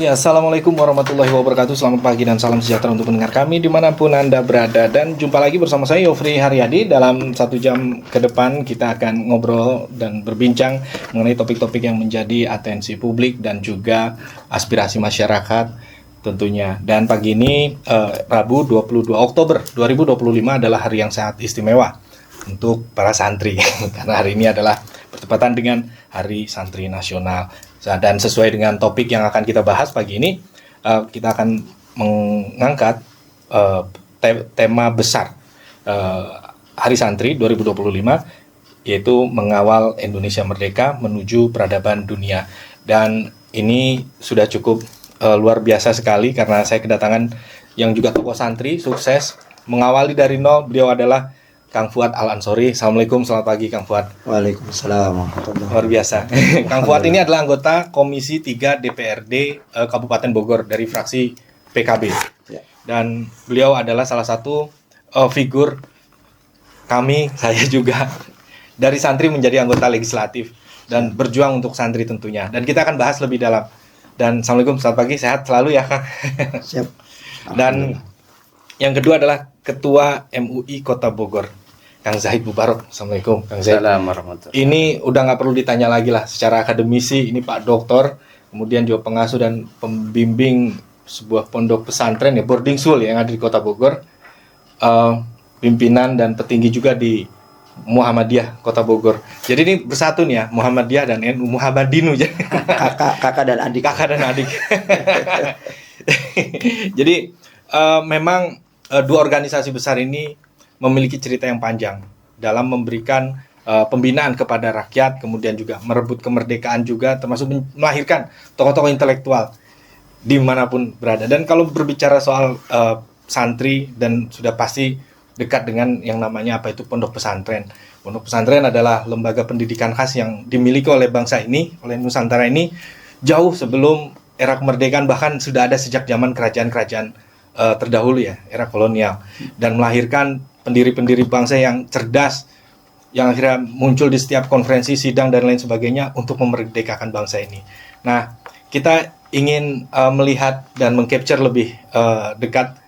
Ya, Assalamualaikum warahmatullahi wabarakatuh. Selamat pagi dan salam sejahtera untuk pendengar kami dimanapun Anda berada. Dan jumpa lagi bersama saya Yofri Haryadi. Dalam 1 jam ke depan kita akan ngobrol dan berbincang mengenai topik-topik yang menjadi atensi publik dan juga aspirasi masyarakat tentunya. Dan pagi ini Rabu 22 Oktober 2025 adalah hari yang sangat istimewa untuk para santri karena hari ini adalah bertepatan dengan Hari Santri Nasional. Dan sesuai dengan topik yang akan kita bahas pagi ini, kita akan mengangkat tema besar Hari Santri 2025, yaitu mengawal Indonesia Merdeka menuju peradaban dunia. Dan ini sudah cukup luar biasa sekali karena saya kedatangan yang juga tokoh santri sukses mengawali dari nol. Beliau adalah Kang Fuad Al-Ansori. Assalamualaikum, selamat pagi Kang Fuad. Waalaikumsalam warahmatullahi wabarakatuh. Luar biasa. Kang Fuad ini adalah anggota Komisi 3 DPRD Kabupaten Bogor dari fraksi PKB. Ya. Dan beliau adalah salah satu figur kami, saya juga, dari santri menjadi anggota legislatif dan berjuang untuk santri tentunya. Dan kita akan bahas lebih dalam. Dan Assalamualaikum, selamat pagi, sehat selalu ya Kang. Siap. Dan yang kedua adalah Ketua MUI Kota Bogor, Kang Zahid Mubarok. Assalamualaikum Kang Zahid. Assalamualaikum warahmatullahi. Ini udah nggak perlu ditanya lagi lah, secara akademisi ini Pak Doktor, kemudian juga pengasuh dan pembimbing sebuah pondok pesantren ya, boarding school yang ada di Kota Bogor, pimpinan dan petinggi juga di Muhammadiyah Kota Bogor. Jadi ini bersatu nih ya, Muhammadiyah dan NU Muhammadinu. Kakak dan adik. Kakak dan adik. Jadi memang dua organisasi besar ini memiliki cerita yang panjang dalam memberikan pembinaan kepada rakyat, kemudian juga merebut kemerdekaan juga, termasuk melahirkan tokoh-tokoh intelektual dimanapun berada. Dan kalau berbicara soal santri, dan sudah pasti dekat dengan yang namanya apa itu pondok pesantren. Pondok pesantren adalah lembaga pendidikan khas yang dimiliki oleh bangsa ini, oleh Nusantara ini, jauh sebelum era kemerdekaan, bahkan sudah ada sejak zaman kerajaan-kerajaan terdahulu ya, era kolonial, dan melahirkan pendiri-pendiri bangsa yang cerdas, yang akhirnya muncul di setiap konferensi, sidang, dan lain sebagainya untuk memerdekakan bangsa ini. Nah, kita ingin melihat dan mengcapture lebih dekat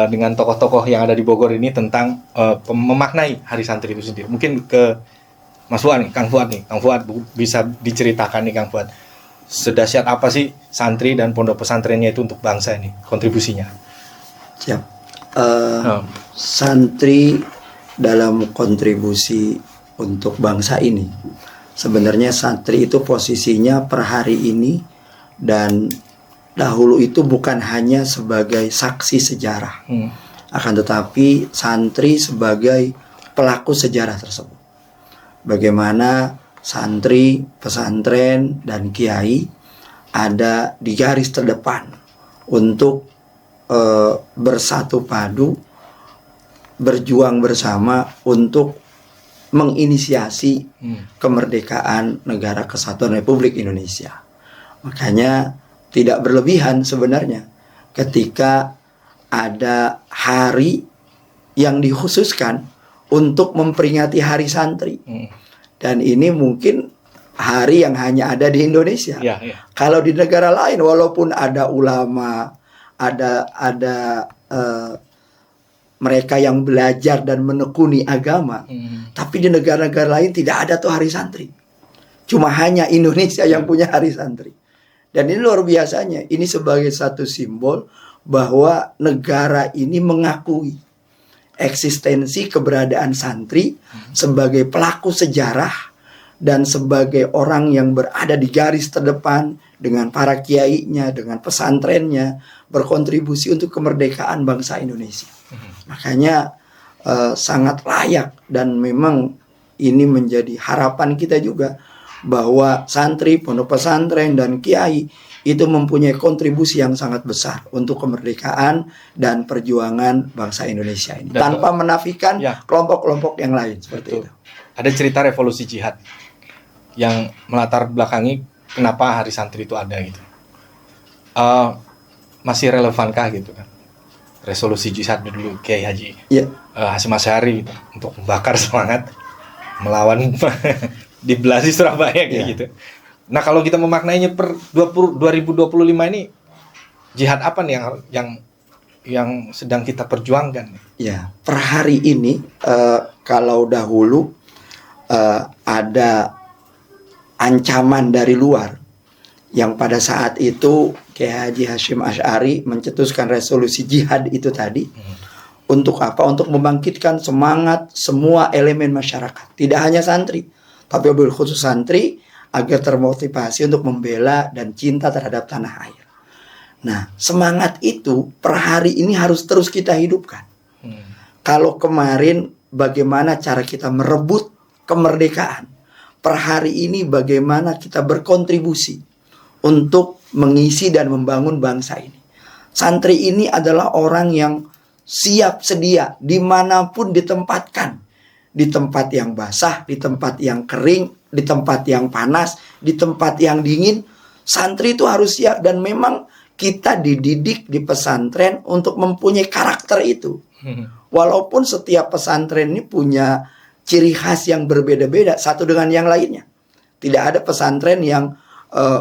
dengan tokoh-tokoh yang ada di Bogor ini tentang memaknai Hari Santri itu sendiri. Mungkin ke Mas Fuad nih, Kang Fuad nih. Kang Fuad bisa diceritakan nih Kang Fuad, sedahsyat apa sih santri dan pondok pesantrennya itu untuk bangsa ini, kontribusinya? Siap. Santri dalam kontribusi untuk bangsa ini, sebenarnya santri itu posisinya per hari ini dan dahulu itu bukan hanya sebagai saksi sejarah, akan tetapi santri sebagai pelaku sejarah tersebut. Bagaimana santri, pesantren, dan kiai ada di garis terdepan untuk bersatu padu, berjuang bersama untuk menginisiasi kemerdekaan Negara Kesatuan Republik Indonesia. Makanya tidak berlebihan sebenarnya ketika ada hari yang dikhususkan untuk memperingati Hari Santri. Dan ini mungkin hari yang hanya ada di Indonesia. Ya. Kalau di negara lain, walaupun ada ulama, ada mereka yang belajar dan menekuni agama, tapi di negara-negara lain tidak ada tuh Hari Santri. Cuma hanya Indonesia yang punya Hari Santri. Dan ini luar biasanya. Ini sebagai satu simbol bahwa negara ini mengakui eksistensi keberadaan santri sebagai pelaku sejarah dan sebagai orang yang berada di garis terdepan dengan para kiainya, dengan pesantrennya, berkontribusi untuk kemerdekaan bangsa Indonesia. Makanya sangat layak, dan memang ini menjadi harapan kita juga bahwa santri, pondok pesantren, dan kiai itu mempunyai kontribusi yang sangat besar untuk kemerdekaan dan perjuangan bangsa Indonesia ini, tanpa menafikan kelompok-kelompok yang lain seperti itu. Ada cerita revolusi jihad yang melatar belakangi kenapa Hari Santri itu ada gitu. Masih relevankah gitu kan resolusi jihad dulu Kiai Haji Hasyim Asy'ari gitu, untuk membakar semangat melawan di Belasi Surabaya kayak gitu. Nah, kalau kita memaknainya per 2025 ini, jihad apa nih yang sedang kita perjuangkan? Ya, per hari ini kalau dahulu ada ancaman dari luar yang pada saat itu Kiai Haji Hashim Asy'ari mencetuskan resolusi jihad itu tadi. Untuk apa? Untuk membangkitkan semangat semua elemen masyarakat, tidak hanya santri, tapi wabil khusus santri, agar termotivasi untuk membela dan cinta terhadap tanah air. Nah, semangat itu per hari ini harus terus kita hidupkan. Kalau kemarin bagaimana cara kita merebut kemerdekaan, per hari ini bagaimana kita berkontribusi untuk mengisi dan membangun bangsa ini. Santri ini adalah orang yang siap sedia dimanapun ditempatkan. Di tempat yang basah, di tempat yang kering, di tempat yang panas, di tempat yang dingin. Santri itu harus siap, dan memang kita dididik di pesantren untuk mempunyai karakter itu. Walaupun setiap pesantren ini punya ciri khas yang berbeda-beda satu dengan yang lainnya. Tidak ada pesantren yang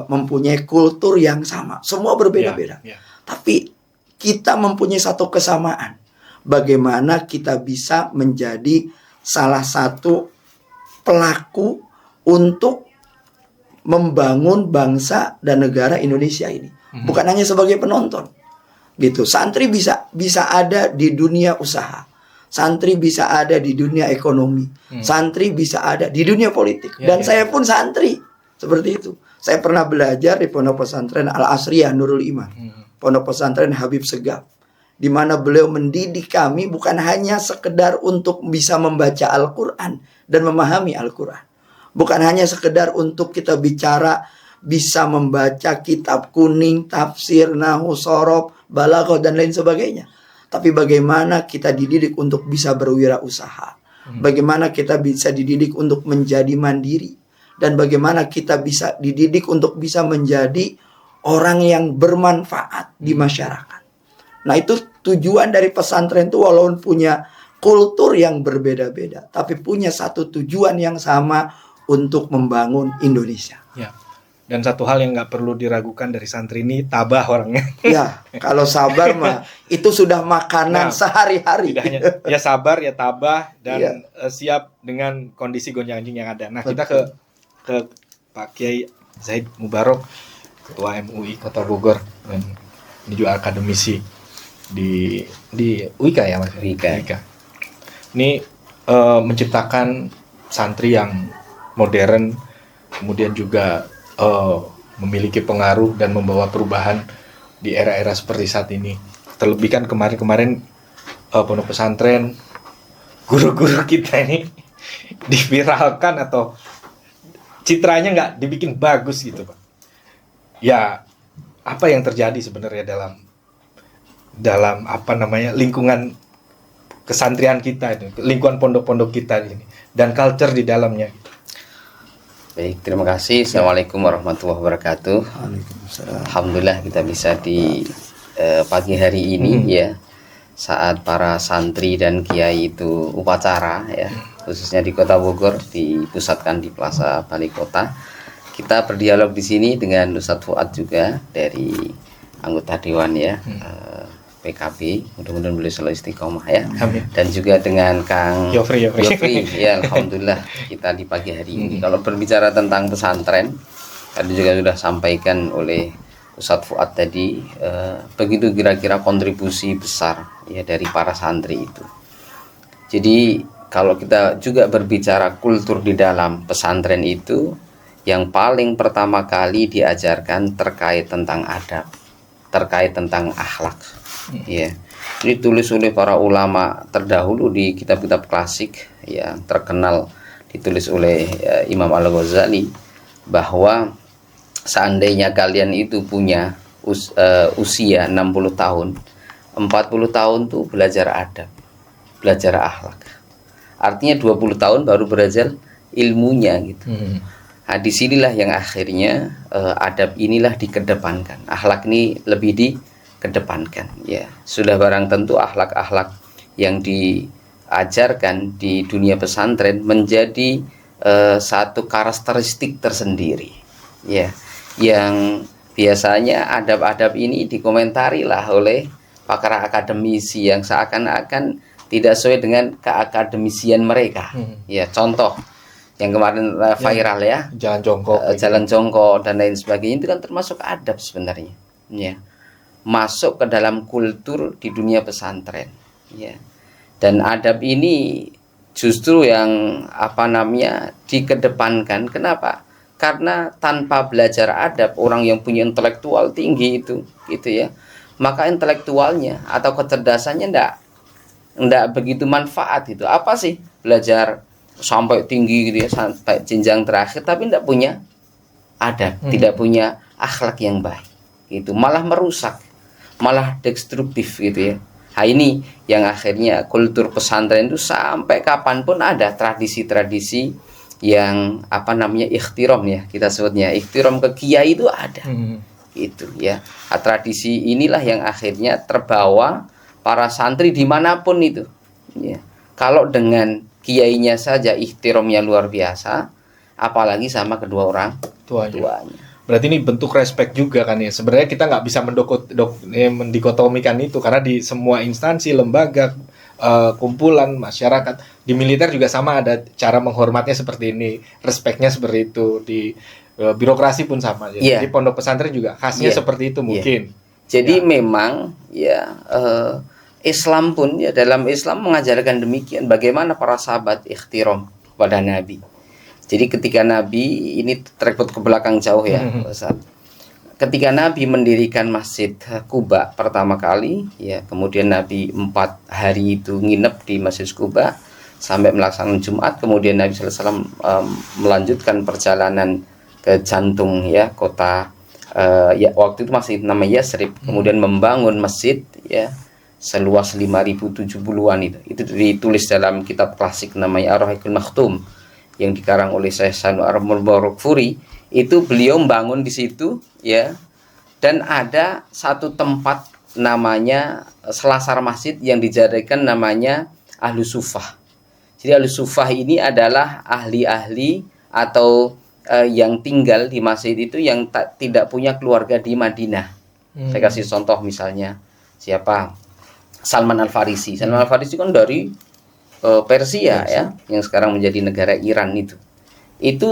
mempunyai kultur yang sama. Semua berbeda-beda. Tapi kita mempunyai satu kesamaan. Bagaimana kita bisa menjadi salah satu pelaku untuk membangun bangsa dan negara Indonesia ini. Bukan hanya sebagai penonton. Gitu. Santri bisa ada di dunia usaha. Santri bisa ada di dunia ekonomi. Santri bisa ada di dunia politik. Dan saya pun santri. Seperti itu. Saya pernah belajar di Pondok Pesantren Al-Asriyah Nurul Iman. Pondok Pesantren Habib Segaf. Di mana beliau mendidik kami bukan hanya sekedar untuk bisa membaca Al-Quran dan memahami Al-Quran. Bukan hanya sekedar untuk kita bicara bisa membaca kitab kuning, tafsir, nahu, sorob, balaghah, dan lain sebagainya. Tapi bagaimana kita dididik untuk bisa berwirausaha. Bagaimana kita bisa dididik untuk menjadi mandiri. Dan bagaimana kita bisa dididik untuk bisa menjadi orang yang bermanfaat di masyarakat. Nah, itu tujuan dari pesantren itu, walaupun punya kultur yang berbeda-beda, tapi punya satu tujuan yang sama untuk membangun Indonesia. Ya. Dan satu hal yang nggak perlu diragukan dari santri ini, tabah orangnya. Ya, kalau sabar mah itu sudah makanan sehari-hari. Tidak hanya ya sabar, ya tabah, dan siap dengan kondisi gonjang-ganjing yang ada. Nah, kita ke Pak Kiai Zaid Mubarok, Ketua MUI Kota Bogor, dan ini juga akademisi di UIKA ya Mas. UIKA. Ini menciptakan santri yang modern, kemudian juga memiliki pengaruh dan membawa perubahan di era-era seperti saat ini. Terlebih kan kemarin-kemarin pondok pesantren, guru-guru kita ini diviralkan atau citranya nggak dibikin bagus gitu Pak. Ya, apa yang terjadi sebenarnya dalam apa namanya lingkungan kesantrian kita itu, lingkungan pondok-pondok kita ini, dan culture di dalamnya. Baik, terima kasih. Assalamualaikum warahmatullahi wabarakatuh. Alhamdulillah kita bisa di pagi hari ini ya, saat para santri dan kiai itu upacara ya, khususnya di Kota Bogor, dipusatkan di Plaza Balai Kota. Kita berdialog di sini dengan Ustadz Fuad juga dari anggota dewan ya, PKB, mudah-mudahan beliau selalu istiqomah ya. Amin. Dan juga dengan Kang Yofri. Ya, alhamdulillah kita di pagi hari ini. Kalau berbicara tentang pesantren, tadi juga sudah sampaikan oleh Ustadz Fuad tadi, begitu kira-kira kontribusi besar ya dari para santri itu. Jadi kalau kita juga berbicara kultur di dalam pesantren itu, yang paling pertama kali diajarkan terkait tentang adab, terkait tentang akhlak. Ya, ini ditulis oleh para ulama terdahulu di kitab-kitab klasik yang terkenal, ditulis oleh Imam Al-Ghazali, bahwa seandainya kalian itu punya usia 60 tahun, 40 tahun tuh belajar adab, belajar akhlak. Artinya 20 tahun baru belajar ilmunya gitu. Nah, disinilah yang akhirnya adab inilah dikedepankan, akhlak ini lebih dikedepankan ya. Sudah barang tentu akhlak-akhlak yang diajarkan di dunia pesantren menjadi satu karakteristik tersendiri ya, yang biasanya adab-adab ini dikomentari lah oleh pakar akademisi yang seakan-akan tidak sesuai dengan keakademisian mereka. Ya, contoh yang kemarin viral ya, Jalan jongkok. jalan jongkok dan lain sebagainya, itu kan termasuk adab sebenarnya. Ya, masuk ke dalam kultur di dunia pesantren. Ya, dan adab ini justru yang dikedepankan. Kenapa? Karena tanpa belajar adab, orang yang punya intelektual tinggi itu, gitu ya, maka intelektualnya atau kecerdasannya ndak begitu manfaat itu. Apa sih belajar sampai tinggi gitu ya, sampai jenjang terakhir, tapi ndak punya adab, tidak punya akhlak yang baik, itu malah merusak, malah destruktif gitu ya. Nah, ini yang akhirnya kultur pesantren itu sampai kapanpun ada tradisi-tradisi yang ikhtiram ya, kita sebutnya ikhtiram ke kiai itu ada. Itu ya. Nah, tradisi inilah yang akhirnya terbawa para santri dimanapun itu. Ya. Kalau dengan kiainya saja ikhtiramnya luar biasa, apalagi sama kedua orang tuanya. Berarti ini bentuk respect juga kan ya. Sebenarnya kita nggak bisa mendikotomikan itu, karena di semua instansi, lembaga, kumpulan masyarakat, di militer juga sama, ada cara menghormatnya seperti ini, respectnya seperti itu, di birokrasi pun sama. Jadi pondok pesantren juga khasnya seperti itu mungkin. Jadi memang ya Islam pun ya, dalam Islam mengajarkan demikian, bagaimana para sahabat ikhtiram kepada Nabi. Jadi ketika Nabi, ini terekspos ke belakang jauh ya, Ustaz. Ketika Nabi mendirikan Masjid Quba pertama kali, ya, kemudian Nabi 4 hari itu nginep di Masjid Quba sampai melaksanakan Jumat, kemudian Nabi SAW melanjutkan perjalanan ke jantung ya kota ya waktu itu masih namanya Yasrib, kemudian membangun masjid ya seluas 5.070-an itu ditulis dalam kitab klasik namanya Ar-Rahiqul Makhtum yang dikarang oleh Syekh Sanur Al-Mubarakfuri. Itu beliau membangun di situ ya, dan ada satu tempat namanya selasar masjid yang dijadikan namanya Ahlu Sufah. Jadi Ahlu Sufah ini adalah ahli-ahli atau yang tinggal di masjid itu yang tidak punya keluarga di Madinah. Saya kasih contoh misalnya siapa? Salman Al-Farisi. Salman Al-Farisi kan dari Persia ya, yang sekarang menjadi negara Iran itu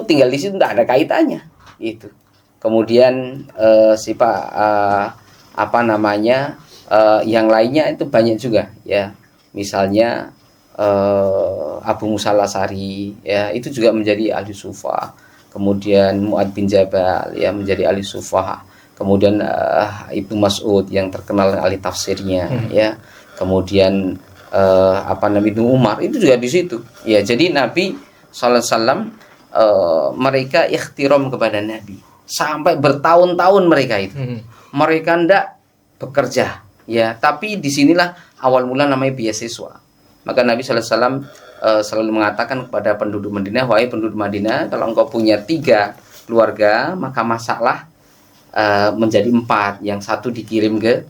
tinggal di situ, tidak ada kaitannya itu. Kemudian yang lainnya itu banyak juga ya, misalnya Abu Musa Al-Asy'ari ya, itu juga menjadi ahli sufah. Kemudian Mu'ad bin Jabal ya menjadi ahli sufah. Kemudian Ibnu Mas'ud yang terkenal ahli tafsirnya ya. Kemudian Ibnu Umar itu juga di situ. Ya, jadi Nabi sallallahu alaihi wasallam mereka ikhtiram kepada Nabi sampai bertahun-tahun mereka itu. Mereka ndak bekerja, ya, tapi disinilah awal mula namanya beasiswa. Maka Nabi sallallahu alaihi wasallam selalu mengatakan kepada penduduk Madinah, wahai penduduk Madinah, kalau engkau punya 3 keluarga, maka masaklah menjadi 4, yang 1 dikirim ke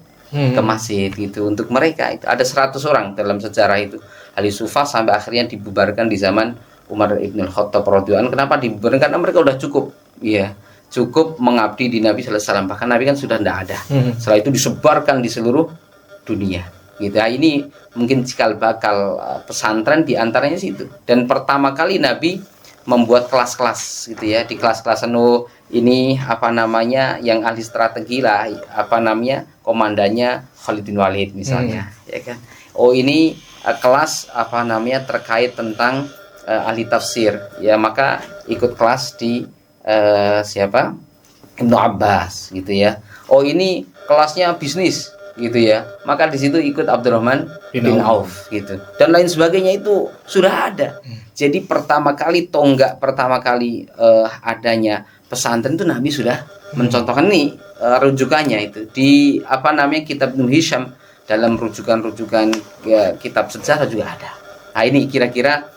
masjid gitu untuk mereka. Itu ada 100 orang dalam sejarah itu ahli sufah, sampai akhirnya dibubarkan di zaman Umar ibn Khattab radhiyallahu anhu. Kenapa dibubarkan? Karena mereka udah cukup ya, cukup mengabdi di Nabi sallallahu alaihi wasallam. Bahkan Nabi kan sudah tidak ada. Setelah itu disebarkan di seluruh dunia gitu. Nah, ini mungkin cikal bakal pesantren diantaranya situ. Dan pertama kali Nabi membuat kelas-kelas gitu ya, di kelas-kelas ini yang ahli strategi lah, komandannya Khalid bin Walid misalnya ya kan. Oh, ini kelas terkait tentang ahli tafsir ya, maka ikut kelas di Ibnu Abbas gitu ya. Oh, ini kelasnya bisnis gitu ya, maka di situ ikut Abdurrahman bin Auf gitu, dan lain sebagainya. Itu sudah ada. Jadi pertama kali adanya pesantren itu Nabi sudah mencontohkan nih rujukannya itu di kitab Ibnu Hisham, dalam rujukan ya, kitab sejarah juga ada. Nah, ini kira-kira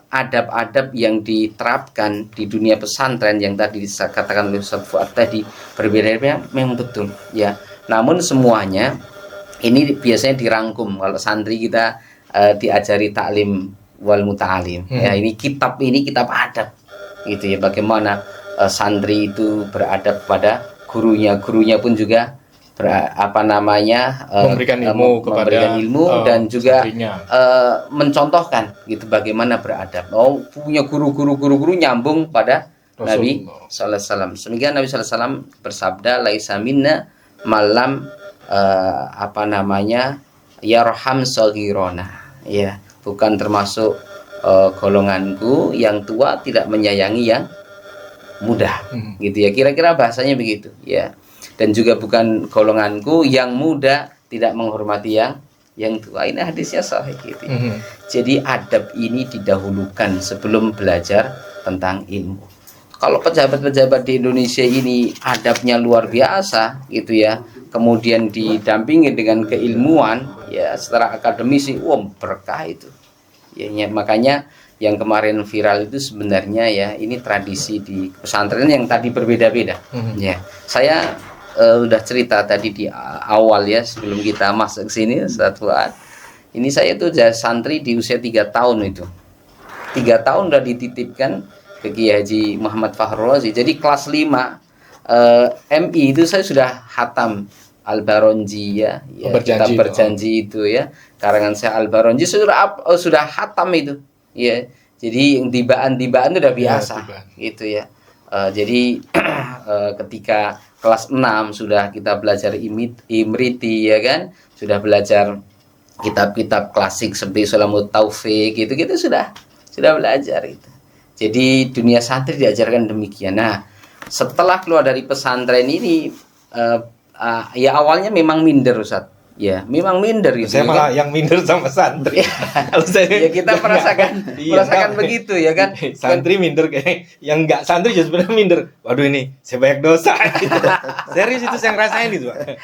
adab-adab yang diterapkan di dunia pesantren yang tadi dikatakan oleh Ustaz Fuad tadi berbeda-beda, memang betul ya. Namun semuanya ini biasanya dirangkum kalau santri kita diajari taklim wal muta'alim ya, ini kitab adab gitu ya, bagaimana santri itu beradab pada gurunya, gurunya pun juga memberikan ilmu kepada dan juga santrinya. Mencontohkan gitu bagaimana beradab. Punya guru nyambung pada Nabi sallallahu alaihi wasallam. Sehingga Nabi sallallahu alaihi wasallam bersabda, laisa minna malam yarham saghirona. Ya, bukan termasuk golonganku yang tua tidak menyayangi yang muda. Gitu ya. Kira-kira bahasanya begitu, ya. Dan juga bukan golonganku yang muda tidak menghormati yang tua. Ini hadisnya sahih gitu. Jadi adab ini didahulukan sebelum belajar tentang ilmu. Kalau pejabat-pejabat di Indonesia ini adabnya luar biasa gitu ya, kemudian didampingi dengan keilmuan ya secara akademisi, berkah itu. Ya, makanya yang kemarin viral itu sebenarnya ya ini tradisi di pesantren yang tadi berbeda-beda. Ya, saya udah cerita tadi di awal ya sebelum kita masuk ke sini Ustaz Fuad. Ini saya tuh santri di usia 3 tahun itu. 3 tahun udah dititipkan ke Kiai Haji Muhammad Fakhrul Razi. Jadi kelas 5 MI itu saya sudah hatam Al-Baronji ya, kitab berjanji itu ya. Karangan saya Al-Baronji sudah hatam itu. Ya. Jadi yang tibaan-tibaan itu udah biasa gitu ya. Jadi ketika kelas 6 sudah kita belajar Imriti ya kan, sudah belajar kitab-kitab klasik seperti Sulamut Taufik gitu sudah belajar itu. Jadi dunia santri diajarkan demikian. Nah, setelah keluar dari pesantren ini ya awalnya memang minder Ustaz. Ya, memang minder gitu. Saya malah yang minder sama santri. Kalau saya kita merasakan begitu ya kan. Santri minder kayak yang enggak santri juga sebenarnya minder. Waduh ini saya banyak dosa gitu. Serius itu saya ngerasain itu, Pak.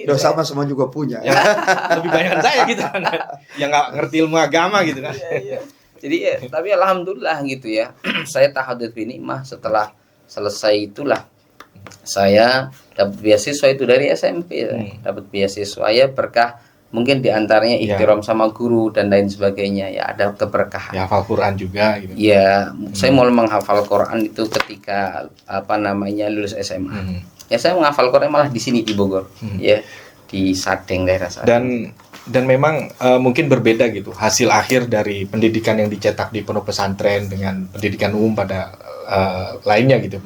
Dosa mah semua juga punya. Ya, lebih banyak saya gitu kan. Yang enggak ngerti ilmu agama gitu kan. Jadi tapi alhamdulillah gitu ya. Saya tahadzuts bi nikmah setelah selesai itulah saya dapat beasiswa itu dari SMP. Dapat beasiswa ya berkah mungkin diantaranya ihtiram sama guru dan lain sebagainya ya, ada keberkahan. Ya, hafal Quran juga gitu. Ya, saya mulai menghafal Quran itu ketika lulus SMA. Ya saya menghafal Quran malah di sini di Bogor. Ya, di Sadeng daerah Sadeng. Dan memang mungkin berbeda gitu hasil akhir dari pendidikan yang dicetak di pondok pesantren dengan pendidikan umum pada lainnya gitu.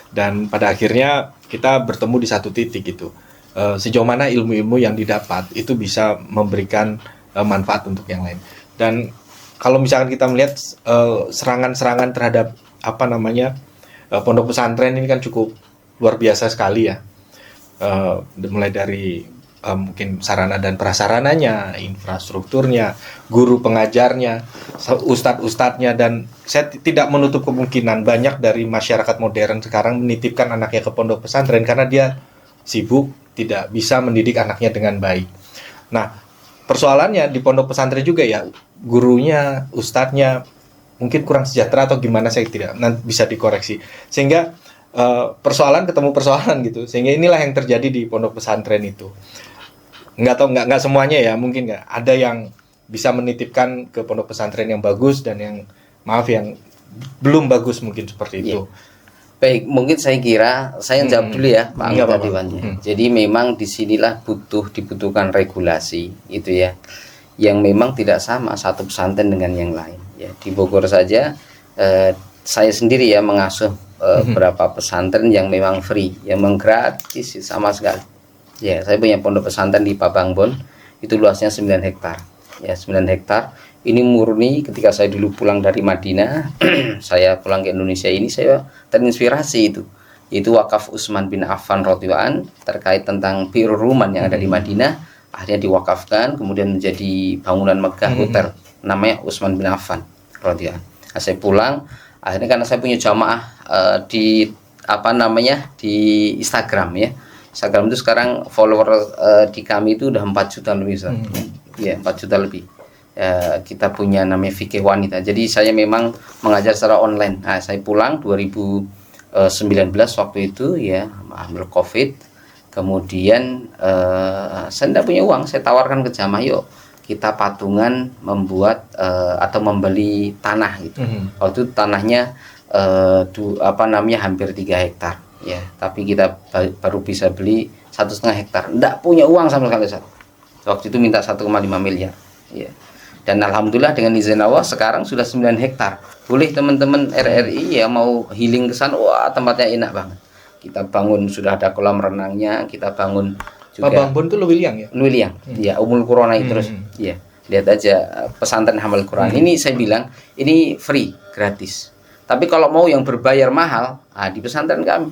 Dan pada akhirnya kita bertemu di satu titik gitu. Sejauh mana ilmu-ilmu yang didapat itu bisa memberikan manfaat untuk yang lain. Dan kalau misalkan kita melihat serangan-serangan terhadap pondok pesantren ini kan cukup luar biasa sekali ya. Mulai dari mungkin sarana dan prasarananya, infrastrukturnya, guru pengajarnya, ustadz-ustadznya, dan saya tidak menutup kemungkinan banyak dari masyarakat modern sekarang menitipkan anaknya ke pondok pesantren karena dia sibuk, tidak bisa mendidik anaknya dengan baik. Nah, persoalannya di pondok pesantren juga ya, gurunya, ustadznya mungkin kurang sejahtera atau gimana, saya tidak, nanti bisa dikoreksi. Sehingga persoalan ketemu persoalan gitu. Sehingga inilah yang terjadi di pondok pesantren itu. Nggak semuanya ya, mungkin nggak. Ada yang bisa menitipkan ke pondok pesantren yang bagus dan yang yang belum bagus mungkin seperti itu. Baik, mungkin saya kira saya jawab dulu ya Pak Anggota Dewannya. Jadi memang disinilah dibutuhkan regulasi itu ya, yang memang tidak sama satu pesantren dengan yang lain. Ya, di Bogor saja saya sendiri ya mengasuh beberapa pesantren yang memang free, yang memang gratis sama sekali. Ya, saya punya pondok pesantren di Pabangbon, itu luasnya 9 hektar. Ya, 9 hektar. Ini murni ketika saya dulu pulang dari Madinah, saya pulang ke Indonesia ini saya terinspirasi itu. Itu wakaf Utsman bin Affan radhiyallahu an terkait tentang Bi'rur Ruman yang ada di Madinah, akhirnya diwakafkan kemudian menjadi bangunan megah hotel namanya Utsman bin Affan radhiyallahu an. Nah, saya pulang akhirnya karena saya punya jamaah di di Instagram ya. Instagram itu sekarang follower di kami itu udah 4 juta lebih. Ya, 4 juta lebih. Kita punya namanya Fikih Wanita. Jadi saya memang mengajar secara online. Nah, saya pulang 2019 waktu itu ya, ambil Covid. Kemudian saya tidak punya uang, saya tawarkan ke jamaah, yuk kita patungan membuat atau membeli tanah gitu. Waktu itu tanahnya hampir 3 hektar ya, tapi kita baru bisa beli 1,5 hektar. Nggak punya uang sama sekali, Ustaz. Waktu itu minta 1,5 miliar ya. Dan alhamdulillah dengan izin Allah sekarang sudah 9 hektar. Boleh teman-teman RRI ya mau healing ke sana, wah tempatnya enak banget. Kita bangun, sudah ada kolam renangnya, kita bangun juga. Pak Bang itu Luwiliang ya? Luwiliang, ya Umul Qur'an terus. Ya, lihat aja pesantren Hamal Quran. Ini saya bilang ini free, gratis. Tapi kalau mau yang berbayar mahal, di pesantren kami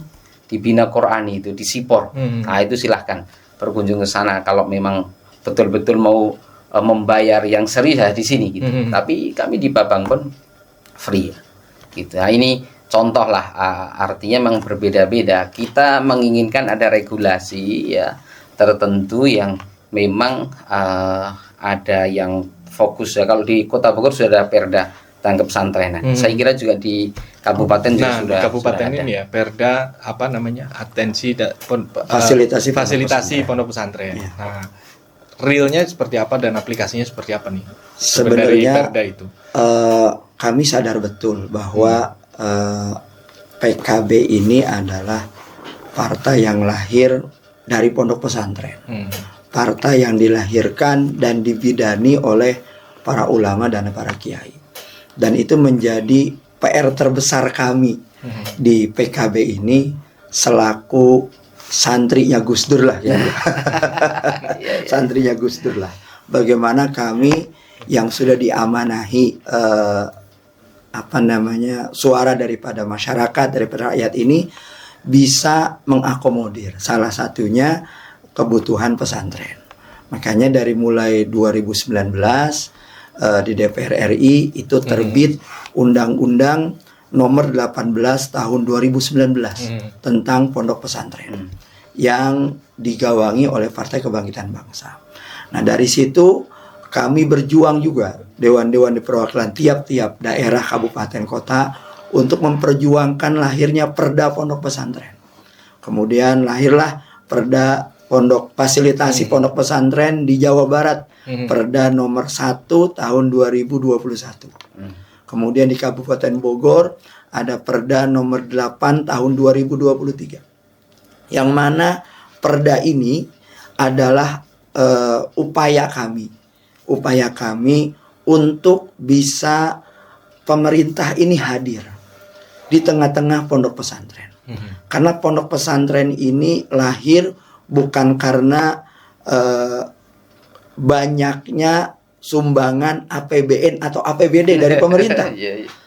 di Bina Qur'ani itu di Sipor. Nah, itu silahkan berkunjung ke sana kalau memang betul-betul mau membayar yang seri di sini gitu. Tapi kami di Babang pun free ya. Gitu. Nah, ini contoh lah, artinya memang berbeda-beda. Kita menginginkan ada regulasi ya tertentu yang memang ada yang fokus ya. Kalau di Kota Bogor sudah ada Perda tentang pesantrenan. Saya kira juga di kabupaten juga sudah. Di kabupaten sudah ini ya Perda atensi fasilitasi pondok pesantren. Ya. Nah, realnya seperti apa dan aplikasinya seperti apa nih? Sebenarnya dari Perda itu. Kami sadar betul bahwa PKB ini adalah partai yang lahir dari pondok pesantren. Partai yang dilahirkan dan dibidani oleh para ulama dan para kiai. Dan itu menjadi PR terbesar kami di PKB ini selaku santrinya Gus Dur lah ya. Santrinya Gus Dur lah. Bagaimana kami yang sudah diamanahi suara daripada masyarakat, daripada rakyat ini bisa mengakomodir salah satunya kebutuhan pesantren. Makanya dari mulai 2019 di DPR RI itu terbit Undang-Undang Nomor 18 Tahun 2019 tentang pondok pesantren yang digawangi oleh Partai Kebangkitan Bangsa. Nah, dari situ kami berjuang juga dewan-dewan di perwakilan tiap-tiap daerah, kabupaten, kota untuk memperjuangkan lahirnya Perda pondok pesantren. Kemudian lahirlah Perda fasilitasi pondok pesantren di Jawa Barat, Perda nomor 1 tahun 2021. Kemudian di Kabupaten Bogor ada Perda nomor 8 tahun 2023. Yang mana Perda ini adalah upaya kami untuk bisa pemerintah ini hadir di tengah-tengah pondok pesantren. Karena pondok pesantren ini lahir bukan karena banyaknya sumbangan APBN atau APBD dari pemerintah.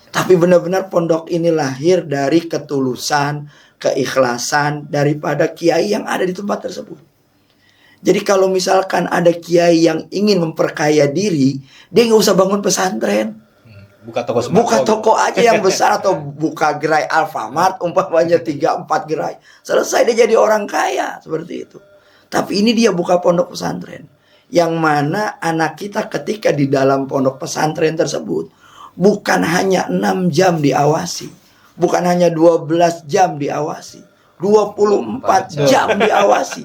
Tapi benar-benar pondok ini lahir dari ketulusan, keikhlasan daripada kiai yang ada di tempat tersebut. Jadi kalau misalkan ada kiai yang ingin memperkaya diri, dia nggak usah bangun pesantren. Buka toko aja yang besar atau buka gerai Alfamart umpamanya 3-4 gerai. Selesai dia jadi orang kaya seperti itu. Tapi ini dia buka pondok pesantren. Yang mana anak kita ketika di dalam pondok pesantren tersebut bukan hanya 6 jam diawasi, bukan hanya 12 jam diawasi, 24 jam diawasi.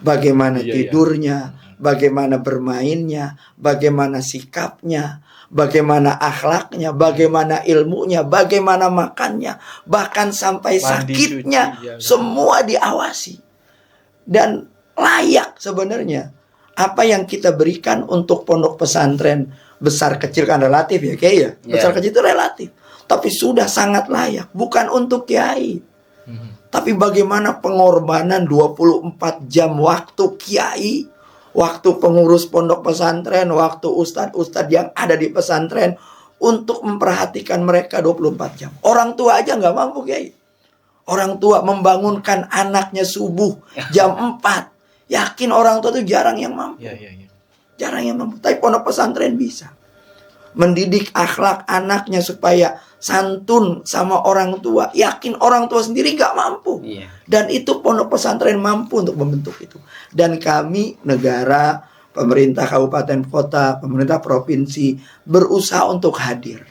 Bagaimana tidurnya, bagaimana bermainnya, bagaimana sikapnya, bagaimana akhlaknya, bagaimana ilmunya, bagaimana makannya, bahkan sampai sakitnya, semua diawasi. Dan layak sebenarnya apa yang kita berikan untuk pondok pesantren, besar kecil kan relatif ya kiai ya. Besar kecil itu relatif. Tapi sudah sangat layak, bukan untuk kiai. Tapi bagaimana pengorbanan 24 jam waktu kiai, waktu pengurus pondok pesantren, waktu ustadz-ustadz yang ada di pesantren untuk memperhatikan mereka 24 jam. Orang tua aja nggak mampu kiai. Orang tua membangunkan anaknya subuh jam 4. Yakin orang tua itu jarang yang mampu. Jarang yang mampu. Tapi pondok pesantren bisa mendidik akhlak anaknya supaya santun sama orang tua. Yakin orang tua sendiri gak mampu. Dan itu pondok pesantren mampu untuk membentuk itu. Dan kami negara, pemerintah kabupaten kota, pemerintah provinsi berusaha untuk hadir.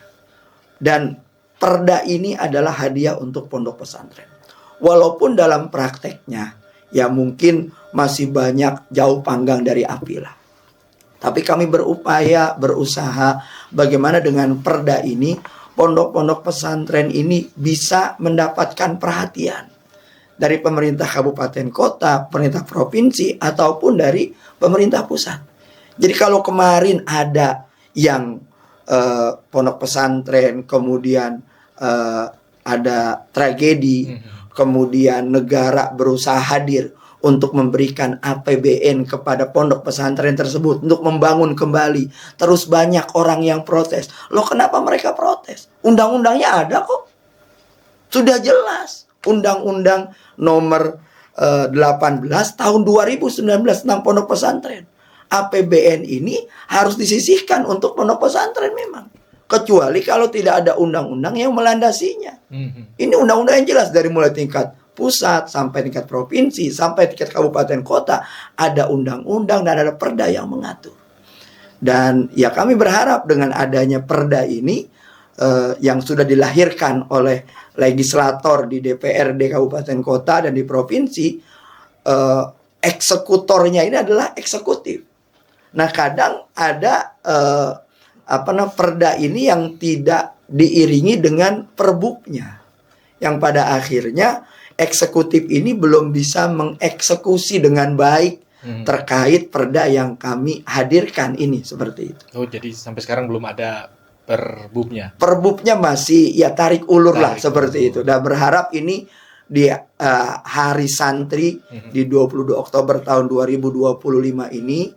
Dan Perda ini adalah hadiah untuk pondok pesantren. Walaupun dalam prakteknya ya mungkin masih banyak jauh panggang dari api lah. Tapi kami berusaha bagaimana dengan Perda ini pondok-pondok pesantren ini bisa mendapatkan perhatian dari pemerintah kabupaten kota, pemerintah provinsi, ataupun dari pemerintah pusat. Jadi kalau kemarin ada yang pondok pesantren, kemudian ada tragedi, kemudian negara berusaha hadir untuk memberikan APBN kepada pondok pesantren tersebut untuk membangun kembali. Terus banyak orang yang protes. Loh, kenapa mereka protes? Undang-undangnya ada kok. Sudah jelas. Undang-undang nomor 18 tahun 2019 tentang pondok pesantren. APBN ini harus disisihkan untuk pondok pesantren memang. Kecuali kalau tidak ada undang-undang yang melandasinya. Ini undang-undang yang jelas dari mulai tingkat pusat sampai tingkat provinsi sampai tingkat kabupaten kota, ada undang-undang dan ada perda yang mengatur. Dan ya kami berharap dengan adanya perda ini yang sudah dilahirkan oleh legislator di DPRD kabupaten kota dan di provinsi, eksekutornya ini adalah eksekutif. Nah, kadang ada perda ini yang tidak diiringi dengan perbuknya, yang pada akhirnya eksekutif ini belum bisa mengeksekusi dengan baik terkait perda yang kami hadirkan ini, seperti itu. Oh, jadi sampai sekarang belum ada perbubnya. Perbubnya masih ya tarik ulur lah seperti itu. Dan berharap ini di Hari Santri di 22 Oktober tahun 2025 ini,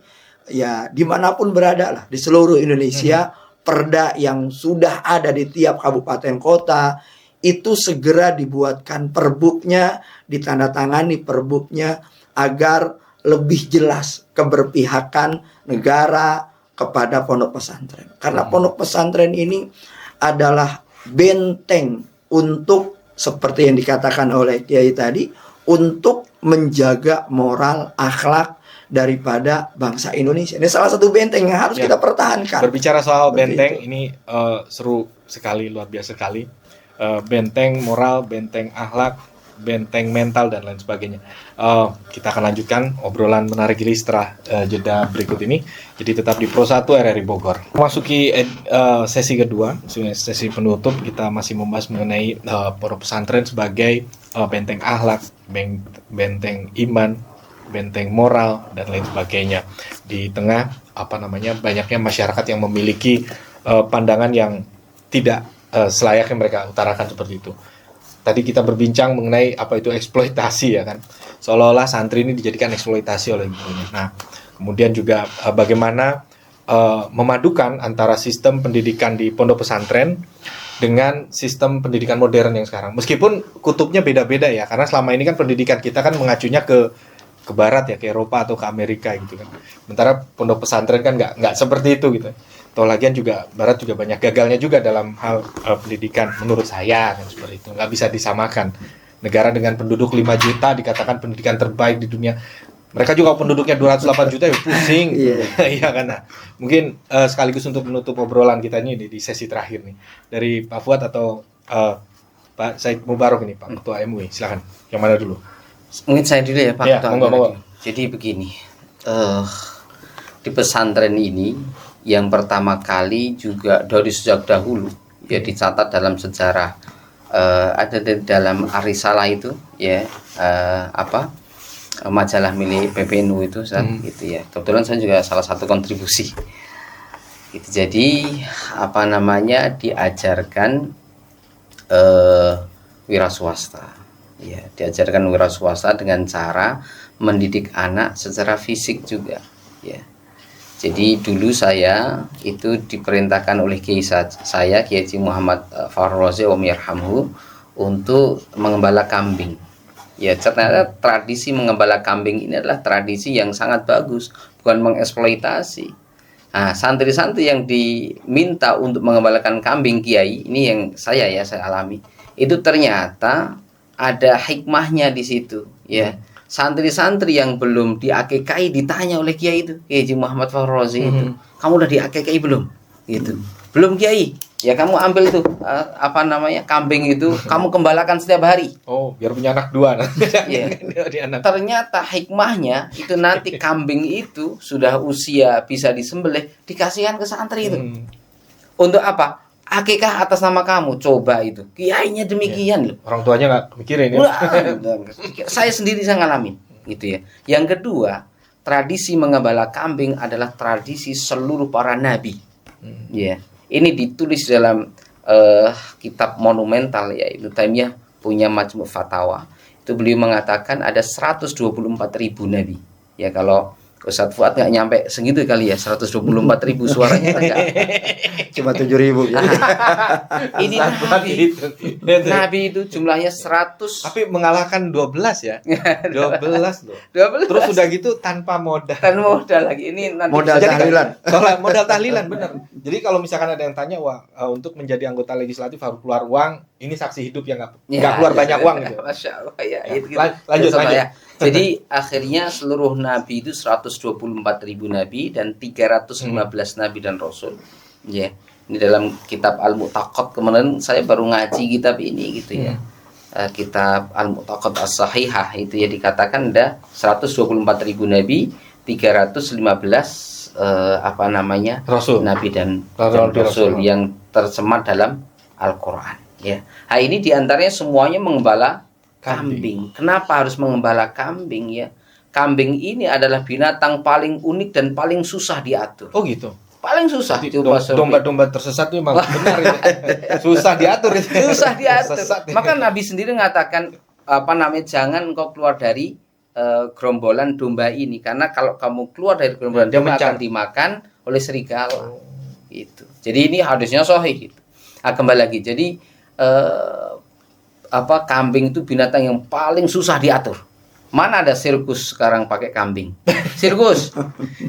ya dimanapun berada lah di seluruh Indonesia, perda yang sudah ada di tiap kabupaten kota itu segera dibuatkan perbuknya, ditandatangani perbuknya agar lebih jelas keberpihakan negara kepada pondok pesantren. Karena pondok pesantren ini adalah benteng untuk, seperti yang dikatakan oleh Kiai tadi, untuk menjaga moral, akhlak daripada bangsa Indonesia. Ini salah satu benteng yang harus kita pertahankan. Berbicara soal benteng, ini seru sekali, luar biasa sekali. Benteng moral, benteng akhlak, benteng mental, dan lain sebagainya. Kita akan lanjutkan obrolan menarik ini setelah jeda berikut ini. Jadi tetap di Pro 1 RRI Bogor. Memasuki sesi kedua, sesi penutup, kita masih membahas mengenai pondok pesantren sebagai benteng akhlak, benteng iman, benteng moral, dan lain sebagainya. Di tengah banyaknya masyarakat yang memiliki pandangan yang tidak selayaknya mereka utarakan seperti itu. Tadi kita berbincang mengenai apa itu eksploitasi, ya kan, seolah-olah santri ini dijadikan eksploitasi oleh gurunya. Nah, kemudian juga bagaimana memadukan antara sistem pendidikan di pondok pesantren dengan sistem pendidikan modern yang sekarang. Meskipun kutubnya beda-beda ya, karena selama ini kan pendidikan kita kan mengacunya ke barat ya, ke Eropa atau ke Amerika gitu kan. Sementara pondok pesantren kan nggak seperti itu gitu. Atau lagian juga barat juga banyak gagalnya juga dalam hal pendidikan menurut saya kan, seperti itu. Nggak bisa disamakan. Negara dengan penduduk 5 juta dikatakan pendidikan terbaik di dunia. Mereka juga penduduknya 208 juta ya pusing. Iya kan. Nah, mungkin sekaligus untuk menutup obrolan kita ini di sesi terakhir nih. Dari Pak Fuad atau Pak Said Mubarok ini, Pak Ketua MUI. Silakan. Yang mana dulu? Mungkin saya dulu ya Pak Ya, Ketua. monggo. Jadi begini, di pesantren ini yang pertama kali juga dari sejak dahulu ya dicatat dalam sejarah, ada di dalam Arisalah itu ya, majalah milik PPNU itu gitu ya. Kebetulan saya juga salah satu kontribusi. Gitu. Jadi diajarkan wira swasta. Ya, diajarkan wira swasta dengan cara mendidik anak secara fisik juga ya. Jadi dulu saya itu diperintahkan oleh Kiai saya, Kiai Muhammad Farul Razi Omiyarhamhu, untuk mengembala kambing. Ya, ternyata tradisi mengembala kambing ini adalah tradisi yang sangat bagus, bukan mengeksploitasi. Nah, santri-santri yang diminta untuk mengembalakan kambing Kiai, ini yang saya alami, itu ternyata ada hikmahnya di situ, ya. Santri-santri yang belum diakekai ditanya oleh Kiai itu, Kiai Muhammad Farul Razi itu, kamu udah diakekai belum? Gitu. Belum Kiai. Ya kamu ambil itu kambing itu, kamu gembalakan setiap hari. Oh, biar punya anak dua. Ya. Ternyata hikmahnya itu nanti kambing itu sudah usia bisa disembelih, dikasihkan ke santri itu. Untuk apa? akikah atas nama kamu, coba itu. Kiainya demikian loh. Orang tuanya nggak mikirin ya. Wah, saya sendiri saya ngalamin gitu ya. Yang kedua, tradisi mengembala kambing adalah tradisi seluruh para nabi. Ya. Ini ditulis dalam kitab monumental ya, Ibnu Taimiyah punya Majmu' Fatawa. Itu beliau mengatakan ada 124.000 nabi. Ya kalau Ustadz Fuad nggak nyampe segitu kali ya, 124.000 suaranya enggak. Cuma 7.000 ya. Ini nabi itu jumlahnya 100. Tapi mengalahkan 12 ya. 12 loh. 12. Terus udah gitu tanpa modal. Kan modal lagi ini nanti Modal bisa jadi- tahlilan. Soalnya modal tahlilan bener. Jadi kalau misalkan ada yang tanya, wah untuk menjadi anggota legislatif harus keluar uang, ini saksi hidup yang nggak Ya, keluar ya, banyak ya. uang gitu. Masya Allah ya. Ya, Itu gitu. lanjut, Sobat lanjut. ya. Jadi akhirnya seluruh nabi itu 124.000 nabi dan 315 nabi dan rasul. Ya. Ini dalam kitab Al-Mu'taqad, kemarin saya baru ngaji kitab ini gitu ya. Kitab Al-Mu'taqad As-Sahihah itu ya, dikatakan ada 124.000 nabi, 315 Rasul. nabi dan Rasul. rasul yang tercemar dalam Al-Qur'an ya. Nah, ini diantaranya semuanya mengembala kambing. Kenapa harus mengembala kambing ya? Kambing ini adalah binatang paling unik dan paling susah diatur. Oh gitu. Paling susah. Jadi Coba survei. domba-domba tersesat itu emang benar itu. Susah diatur itu. Susah diatur. Tersesat ya. Maka Nabi sendiri mengatakan jangan engkau keluar dari gerombolan domba ini, karena kalau kamu keluar dari gerombolan Dia domba mencar. akan dimakan oleh serigala. Gitu. Jadi ini hadisnya sahih gitu. Nah, kembali lagi. Jadi kambing itu binatang yang paling susah diatur. Mana ada sirkus sekarang pakai kambing? Sirkus.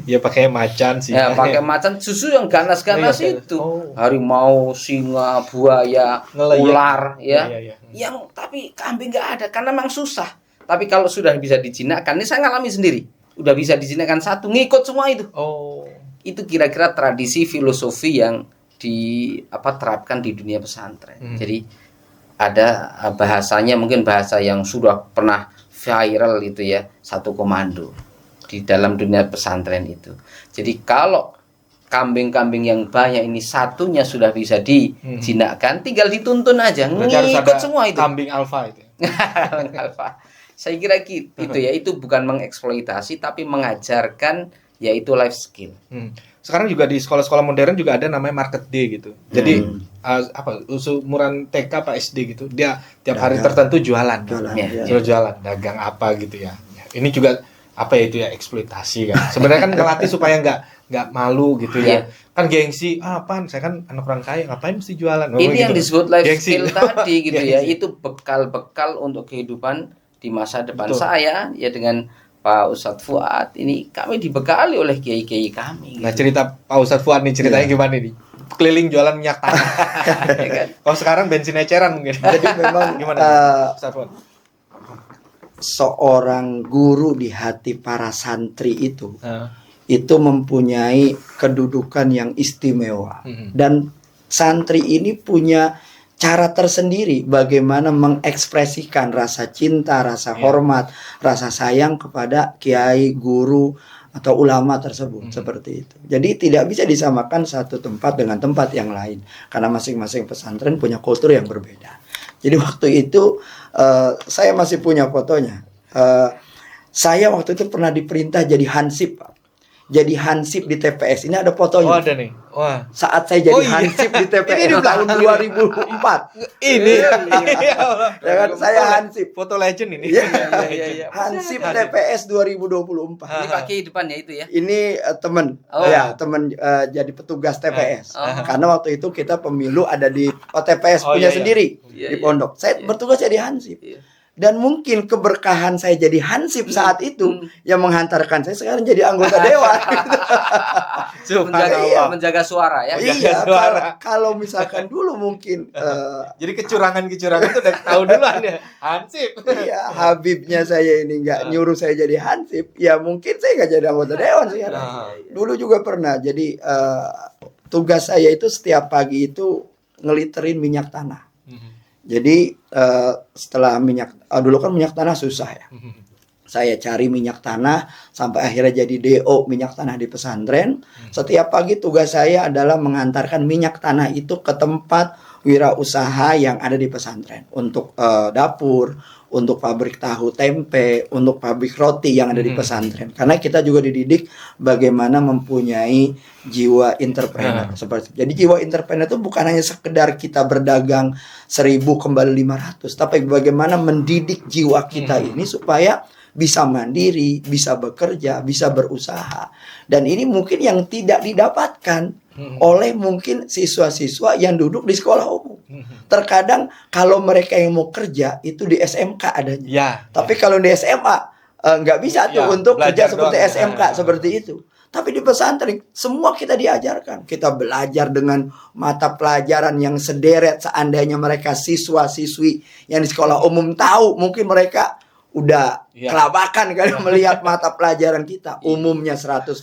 Ya pakai macan sih. Ya, pakai macan, susu yang ganas-ganas Iya, itu. oh. Harimau, singa, buaya, Ngelayek. ular ya. Iya. Yang tapi kambing nggak ada karena memang susah. Tapi kalau sudah bisa dijinakkan, ini saya ngalami sendiri. Udah bisa dijinakkan satu, ngikut semua itu. Oh. Itu kira-kira tradisi filosofi yang terapkan di dunia pesantren. Jadi ada bahasanya, mungkin bahasa yang sudah pernah viral itu ya, satu komando di dalam dunia pesantren itu. Jadi kalau kambing-kambing yang banyak ini satunya sudah bisa dijinakkan, tinggal dituntun aja, Berarti harus ngikut ada semua itu. kambing alfa itu. Alfa. Saya kira gitu ya, itu bukan mengeksploitasi tapi mengajarkan yaitu life skill. Sekarang juga di sekolah-sekolah modern juga ada namanya market day gitu. Jadi umuran TK apa SD gitu, dia tiap hari tertentu jualan. Ya. Jualan dagang apa gitu ya. Ini juga apa ya itu ya, eksploitasi kan. Sebenarnya kan ngelatih supaya nggak malu gitu ya. Kan gengsi, apaan? Saya kan anak orang kaya, ngapain mesti jualan? Ini yang gitu. disebut life Gengsi. skill tadi gitu ya. Gengsi. Itu bekal-bekal untuk kehidupan di masa depan. Betul. Saya ya dengan Pak Ustadz Fuad ini kami dibekali oleh kiai-kiai kami. Nah, Gitu. cerita Pak Ustadz Fuad nih ceritanya gimana nih? Keliling jualan minyak tanah. Ya kan? Kalau sekarang bensin eceran mungkin. Jadi memang Gimana? Ustadz Fuad? seorang guru di hati para santri itu Ah. itu mempunyai kedudukan yang istimewa. Dan santri ini punya cara tersendiri bagaimana mengekspresikan rasa cinta, rasa hormat, rasa sayang kepada kiai, guru atau ulama tersebut, seperti itu. Jadi tidak bisa disamakan satu tempat dengan tempat yang lain karena masing-masing pesantren punya kultur yang berbeda. Jadi waktu itu saya masih punya fotonya. Saya waktu itu pernah diperintah jadi hansip, Pak. Jadi hansip di TPS. Ini ada Oh, fotonya. ada nih. Wah. Saat saya jadi Oh, iya. hansip di TPS Ini di tahun belakang. 2004. Ini. Ya kan, saya hansip. Foto legend ini. Iya. Hansip TPS 2024. Ini Pak Kiai depan ya itu ya. Ini teman, Oh. ya teman jadi petugas TPS. Karena waktu itu kita pemilu ada di TPS Oh, punya iya, iya. sendiri Iya, di iya. pondok. Saya bertugas jadi hansip. Iya. Dan mungkin keberkahan saya jadi hansip saat itu yang menghantarkan saya sekarang jadi anggota dewan. Menjaga suara ya. Iya, suara. kalau misalkan dulu mungkin Jadi kecurangan-kecurangan itu udah tahu duluan ya. Hansip. iya, Habibnya saya ini nggak nyuruh saya jadi hansip, ya mungkin saya nggak jadi anggota dewan sekarang. Dulu juga pernah. Jadi tugas saya itu setiap pagi itu ngeliterin minyak tanah. Jadi setelah dulu kan minyak tanah susah ya. Saya cari minyak tanah sampai akhirnya jadi DO minyak tanah di pesantren. Setiap pagi tugas saya adalah mengantarkan minyak tanah itu ke tempat wirausaha yang ada di pesantren. Untuk dapur, untuk pabrik tahu tempe, untuk pabrik roti yang ada di pesantren. Karena kita juga dididik bagaimana mempunyai jiwa entrepreneur. Seperti jadi jiwa entrepreneur itu bukan hanya sekedar kita berdagang 1.000 kembali 500, tapi bagaimana mendidik jiwa kita ini supaya bisa mandiri, bisa bekerja, bisa berusaha. Dan ini mungkin yang tidak didapatkan oleh mungkin siswa-siswa yang duduk di sekolah umum. Terkadang kalau mereka yang mau kerja itu di SMK adanya. Ya. Tapi kalau di SMA nggak bisa tuh Ya, untuk kerja belajar seperti doang. SMK seperti itu. Tapi di pesantren semua kita diajarkan. Kita belajar dengan mata pelajaran yang sederet. Seandainya mereka siswa-siswi yang di sekolah umum tahu, mungkin mereka udah kelabakan kan melihat mata pelajaran kita. Umumnya 100%,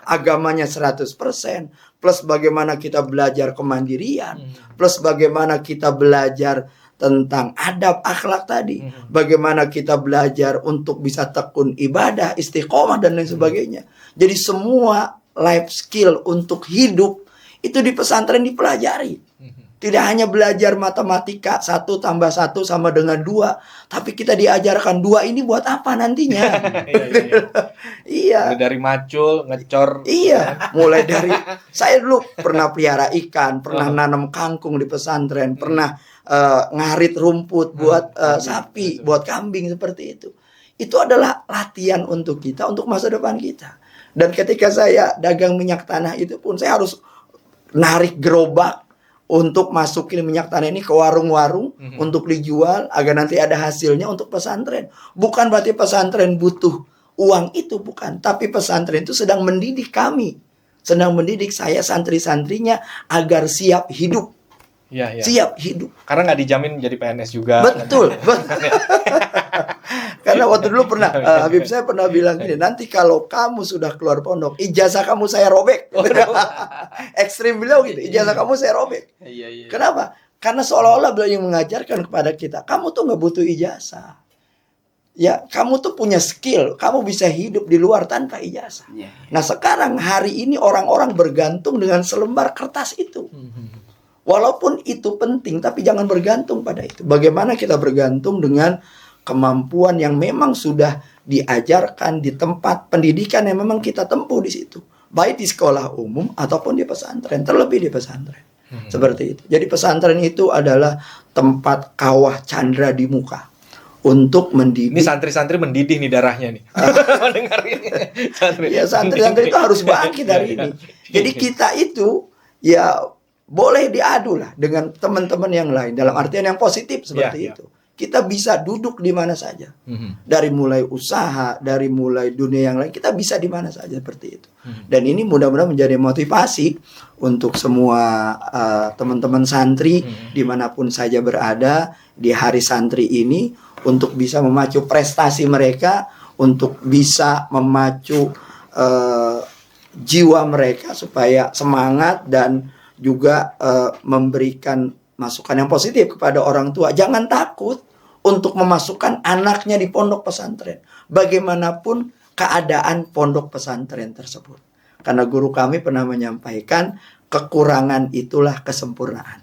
agamanya 100%, plus bagaimana kita belajar kemandirian, plus bagaimana kita belajar tentang adab akhlak tadi, bagaimana kita belajar untuk bisa tekun ibadah, istiqomah dan lain sebagainya. Jadi semua life skill untuk hidup itu di pesantren dipelajari. Tidak hanya belajar matematika 1 tambah 1 sama dengan 2, tapi kita diajarkan 2 ini buat apa nantinya. Iya. Mulai dari macul, ngecor. Iya, mulai dari saya dulu pernah pelihara ikan, pernah nanam kangkung di pesantren, pernah ngarit rumput buat sapi, buat kambing seperti itu. Itu adalah latihan untuk kita, untuk masa depan kita. Dan ketika saya dagang minyak tanah itu pun saya harus narik gerobak untuk masukin minyak tanah ini ke warung-warung untuk dijual agar nanti ada hasilnya untuk pesantren. Bukan berarti pesantren butuh uang itu, bukan. Tapi pesantren itu sedang mendidik kami, sedang mendidik saya santri-santrinya agar siap hidup. Ya. Siap hidup. Karena nggak dijamin jadi PNS juga. Betul. Karena waktu dulu pernah Habib saya pernah bilang gini, nanti kalau kamu sudah keluar pondok, ijazah kamu saya robek. Ekstrim beliau gitu, ijazah kamu saya robek. Iya. Kenapa? Karena seolah-olah beliau yang mengajarkan kepada kita, kamu tuh nggak butuh ijazah. Ya, kamu tuh punya skill, kamu bisa hidup di luar tanpa ijazah. Iya. Nah sekarang hari ini orang-orang bergantung dengan selembar kertas itu. Walaupun itu penting, tapi jangan bergantung pada itu. Bagaimana kita bergantung dengan kemampuan yang memang sudah diajarkan di tempat pendidikan yang memang kita tempuh di situ, baik di sekolah umum ataupun di pesantren, terlebih di pesantren. Seperti itu. Jadi pesantren itu adalah tempat kawah candra di muka untuk mendidik. Ini santri-santri mendidih nih darahnya nih. Mendengar ini. Ya santri-santri itu harus bangkit dari ini. Jadi kita itu ya boleh diadu lah dengan teman-teman yang lain dalam artian yang positif seperti itu. Kita bisa duduk di mana saja. Dari mulai usaha, dari mulai dunia yang lain, kita bisa di mana saja seperti itu. Dan ini mudah-mudahan menjadi motivasi untuk semua teman-teman santri dimanapun saja berada di hari santri ini, untuk bisa memacu prestasi mereka, untuk bisa memacu jiwa mereka supaya semangat dan juga memberikan masukan yang positif kepada orang tua. Jangan takut untuk memasukkan anaknya di pondok pesantren, bagaimanapun keadaan pondok pesantren tersebut. Karena guru kami pernah menyampaikan, kekurangan itulah kesempurnaan.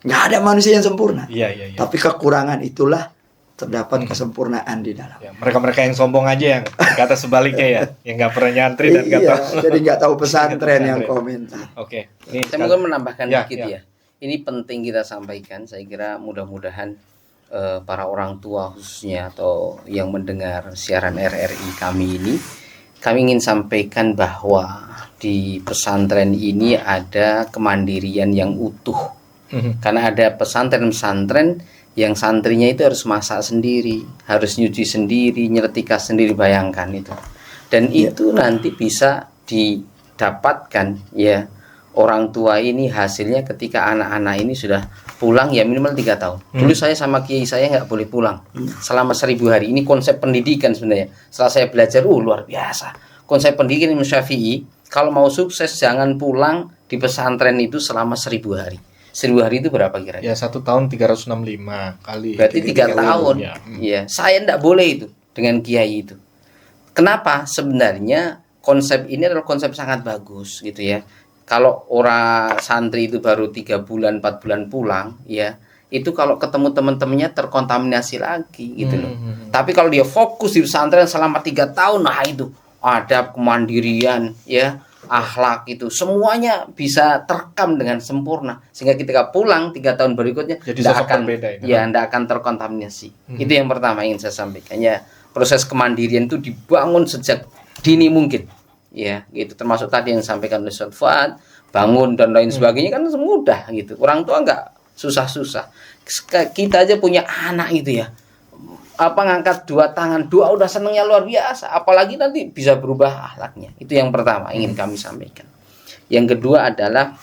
Nggak ada manusia yang sempurna. Iya. Tapi kekurangan itulah terdapat kesempurnaan di dalam. Ya, mereka-mereka yang sombong aja yang kata sebaliknya ya, yang nggak pernah nyantri dan nggak tahu. Jadi nggak tahu pesantren yang komentar. Oke. Ini Saya mungkin menambahkan Ya, dikit ya. Ini penting kita sampaikan. Saya kira mudah-mudahan para orang tua khususnya atau yang mendengar siaran RRI kami ini, kami ingin sampaikan bahwa di pesantren ini ada kemandirian yang utuh. Karena ada pesantren-pesantren yang santrinya itu harus masak sendiri, harus nyuci sendiri, nyeletika sendiri, bayangkan itu. Dan itu nanti bisa didapatkan ya orang tua ini hasilnya ketika anak-anak ini sudah pulang ya minimal 3 tahun. Dulu saya sama kiai saya nggak boleh pulang selama 1000 hari. Ini konsep pendidikan sebenarnya. Setelah saya belajar, luar biasa. Konsep pendidikan Imam Syafi'i, kalau mau sukses jangan pulang di pesantren itu selama 1000 hari. 1000 hari itu berapa kira-kira? Ya 1 tahun 365 kali. Berarti 3 tahun. Ya. Iya, saya enggak boleh itu. dengan kiai itu. Kenapa? Sebenarnya konsep ini adalah konsep sangat bagus gitu ya. Kalau orang santri itu baru 3 bulan 4 bulan pulang ya, itu kalau ketemu teman-temannya terkontaminasi lagi gitu loh. Tapi kalau dia fokus di pesantren selama 3 tahun, nah itu adab, kemandirian ya, akhlak itu semuanya bisa terekam dengan sempurna, sehingga ketika pulang 3 tahun berikutnya Jadi tidak sosok akan berbeda ini. ya tidak akan terkontaminasi. Itu yang pertama ingin saya sampaikan ya. Proses kemandirian itu dibangun sejak dini mungkin ya, gitu. Termasuk tadi yang disampaikan oleh Ustaz Fuad, bangun dan lain sebagainya kan mudah gitu. Orang tua enggak susah-susah. Kita aja punya anak itu ya, apa ngangkat 2 tangan doa udah senengnya luar biasa, apalagi nanti bisa berubah akhlaknya. Itu yang pertama ingin kami sampaikan. Yang kedua adalah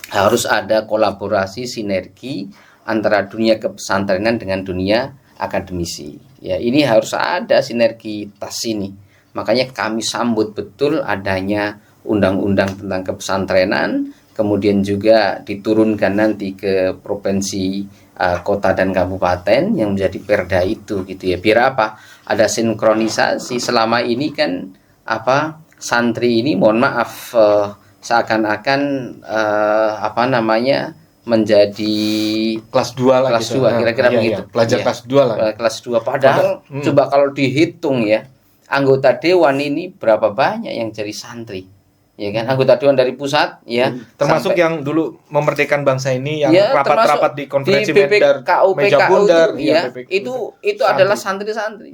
harus ada kolaborasi sinergi antara dunia kepesantrenan dengan dunia akademisi. Ya, ini harus ada sinergitas ini. Makanya kami sambut betul adanya undang-undang tentang kepesantrenan, kemudian juga diturunkan nanti ke provinsi, kota dan kabupaten yang menjadi perda itu gitu ya. Biar apa? Ada sinkronisasi. Selama ini kan santri ini mohon maaf seakan-akan menjadi kelas 2 lah kelas gitu. 2 kira-kira Iya, begitu. Pelajar Iya. kelas 2 lah. Kelas 2 padahal coba kalau dihitung ya, anggota dewan ini berapa banyak yang jadi santri. Ya kan, anggota dewan dari pusat ya, Termasuk sampai- yang dulu memerdekakan bangsa ini yang ya, rapat-rapat di konferensi di Meja PKU bundar itu ya, PKU. itu Santri. adalah santri-santri.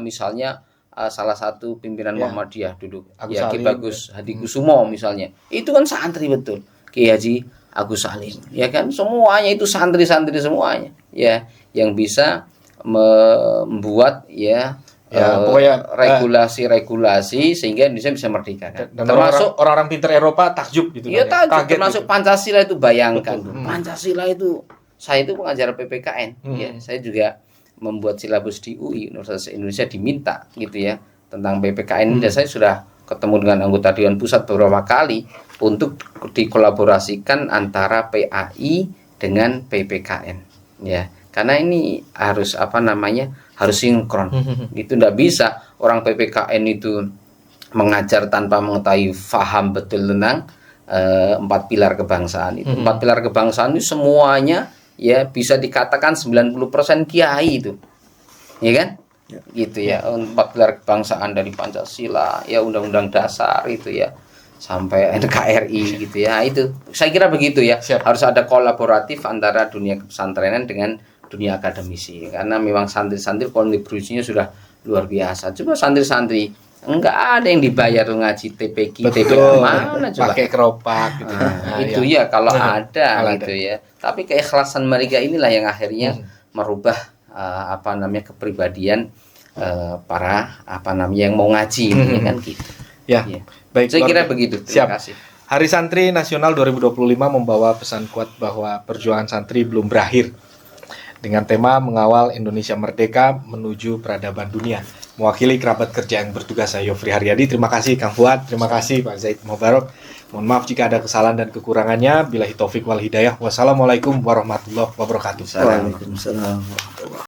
Misalnya salah satu pimpinan Ya. Muhammadiyah dulu Agus ya, Ki Salim, Bagus Hadi Kusumo misalnya. Itu kan santri betul. Ki Haji Agus Salim ya kan, semuanya itu santri-santri semuanya ya, yang bisa membuat ya, pokoknya regulasi-regulasi sehingga Indonesia bisa merdeka kan. dan Termasuk orang-orang pintar Eropa takjub gitu. iya kan, ya. takjub, Kaget termasuk gitu. Pancasila itu bayangkan. Pancasila itu, saya itu pengajar PPKN ya, saya juga membuat silabus di UI Universitas Indonesia, diminta gitu ya tentang PPKN. Dan saya sudah ketemu dengan anggota Dewan Pusat beberapa kali untuk dikolaborasikan antara PAI dengan PPKN ya, karena ini harus harus sinkron. Itu ndak bisa orang PPKN itu mengajar tanpa mengetahui faham betul tentang 4 pilar kebangsaan itu. 4 pilar kebangsaan itu semuanya ya bisa dikatakan 90% kiai itu. Ya kan? Ya. Gitu ya. 4 pilar kebangsaan dari Pancasila, ya Undang-Undang Dasar itu ya, sampai NKRI gitu ya. Itu saya kira begitu ya. Siap. Harus ada kolaboratif antara dunia pesantrenan dengan dunia akademisi, karena memang santri-santri kontribusinya sudah luar biasa. Coba santri-santri enggak ada yang dibayar ngaji TPQ, TPA mana coba? Pakai keropak gitu. Itu iya. ya kalau ada Kalau gitu ya. Tapi keikhlasan mereka inilah yang akhirnya merubah kepribadian para yang mau ngaji ini kan gitu. Ya, Ya. baik. Saya kira luar- begitu. Siap. Terima kasih. Hari Santri Nasional 2025 membawa pesan kuat bahwa perjuangan santri belum berakhir. Dengan tema mengawal Indonesia merdeka menuju peradaban dunia. Mewakili kerabat kerja yang bertugas, saya Yofri Haryadi. Terima kasih Kang Fuad, terima kasih Pak Zaid Mubarok. Mohon maaf jika ada kesalahan dan kekurangannya. Billahi taufik wal hidayah. Wassalamualaikum warahmatullahi wabarakatuh. Waalaikumsalam.